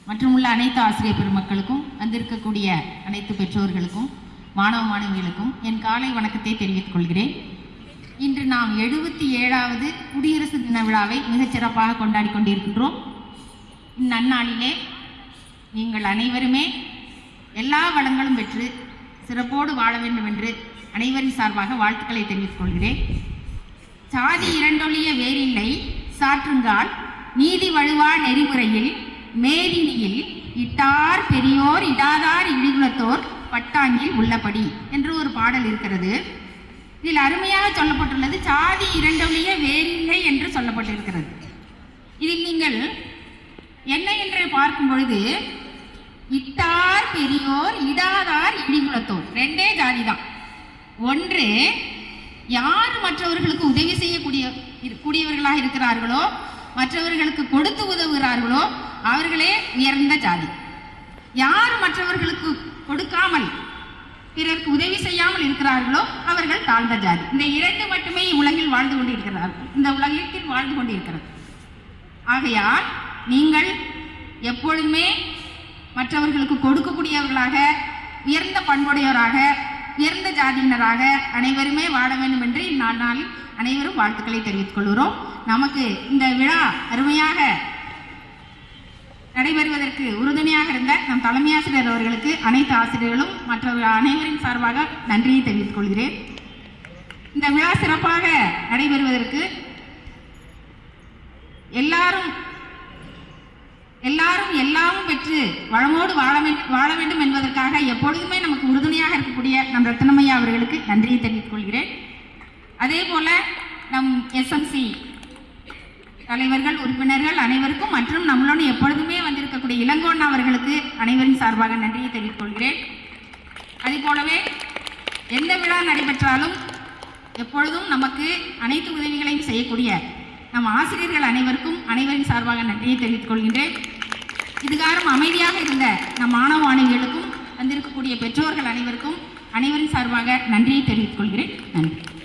மற்றும் உள்ள அனைத்து ஆசிரியர் பெருமக்களுக்கும், வந்திருக்கக்கூடிய அனைத்து பெற்றோர்களுக்கும், மாணவ மாணவிகளுக்கும் என் காலை வணக்கத்தை தெரிவித்துக் கொள்கிறேன். இன்று நாம் 77வது குடியரசு தின விழாவை மிகச்சிறப்பாக கொண்டாடி கொண்டிருக்கின்றோம். இந்நன்னாளிலே நீங்கள் அனைவருமே எல்லா வளங்களும் பெற்று சிறப்போடு வாழ வேண்டும் என்று அனைவரின் சார்பாக வாழ்த்துக்களை தெரிவித்துக் கொள்கிறேன். சாதி இரண்டொழிய வேறில்லை சாற்றுங்கால் நீதி வழுவா நெறிமுறையில் மேதினியில் இட்டார் பெரியோர் இடாதார் இழிகுலத்தோர் பட்டாங்கில் உள்ளபடி என்று ஒரு பாடல் இருக்கிறது. இதில் அருமையாக சொல்லப்பட்டுள்ளது சாதி இரண்டொழிய வேறில்லை என்று சொல்லப்பட்டிருக்கிறது. இதில் நீங்கள் என்ன என்று பார்க்கும் பொழுது இட்டார் பெரியோர் இடாதார் இழிகுலத்தோர் ரெண்டே ஜாதி தான். ஒன்று யார் மற்றவர்களுக்கு உதவி செய்யக்கூடியவர்களாக இருக்கிறார்களோ, மற்றவர்களுக்கு கொடுத்து உதவுகிறார்களோ அவர்களே உயர்ந்த ஜாதி. யார் மற்றவர்களுக்கு கொடுக்காமல் பிறருக்கு உதவி செய்யாமல் இருக்கிறார்களோ அவர்கள் தாழ்ந்த ஜாதி. இந்த இரண்டு மட்டுமே உலகில் வாழ்ந்து கொண்டிருக்கிறார்கள், இந்த உலகத்தில் வாழ்ந்து கொண்டிருக்கிறது. ஆகையால் நீங்கள் எப்பொழுதுமே மற்றவர்களுக்கு கொடுக்கக்கூடியவர்களாக, உயர்ந்த பண்புடையவராக, உயர்ந்த ஜாதியினராக அனைவருமே வாழ வேண்டும் என்று இந்நாளில் அனைவரும் வாழ்த்துக்களை தெரிவித்துக் கொள்கிறோம். நமக்கு இந்த விழா அருமையாக நடைபெறுவதற்கு உறுதுணையாக இருந்த நம் தலைமை ஆசிரியர் அவர்களுக்கு அனைத்து ஆசிரியர்களும் மற்ற அனைவரின் சார்பாக நன்றியை தெரிவித்துக் கொள்கிறேன். இந்த விழா சிறப்பாக நடைபெறுவதற்கு எல்லாரும் எல்லாமும் பெற்று வளமோடு வாழ வேண்டும் என்பதற்காக எப்பொழுதுமே நமக்கு உறுதுணையாக இருக்கக்கூடிய நம் ரத்னமையா அவர்களுக்கு நன்றியை தெரிவித்துக் கொள்கிறேன். அதே போல நம் எஸ்எம்சி தலைவர்கள், உறுப்பினர்கள் அனைவருக்கும் மற்றும் நம்மளோடு எப்பொழுதுமே வந்திருக்கக்கூடிய இளங்கோன் அவர்களுக்கு அனைவரின் சார்பாக நன்றியை தெரிவித்துக் கொள்கிறேன். அதே போலவே எந்த விழா நடைபெற்றாலும் எப்பொழுதும் நமக்கு அனைத்து உதவிகளையும் செய்யக்கூடிய நம் ஆசிரியர்கள் அனைவருக்கும் அனைவரின் சார்பாக நன்றியை தெரிவித்துக் கொள்கின்றேன். இதுகாரம் அமைதியாக இருந்த நம் மாணவ மாணவிகளுக்கும் வந்திருக்கக்கூடிய பெற்றோர்கள் அனைவருக்கும் அனைவரின் சார்பாக நன்றியை தெரிவித்துக் கொள்கிறேன். நன்றி.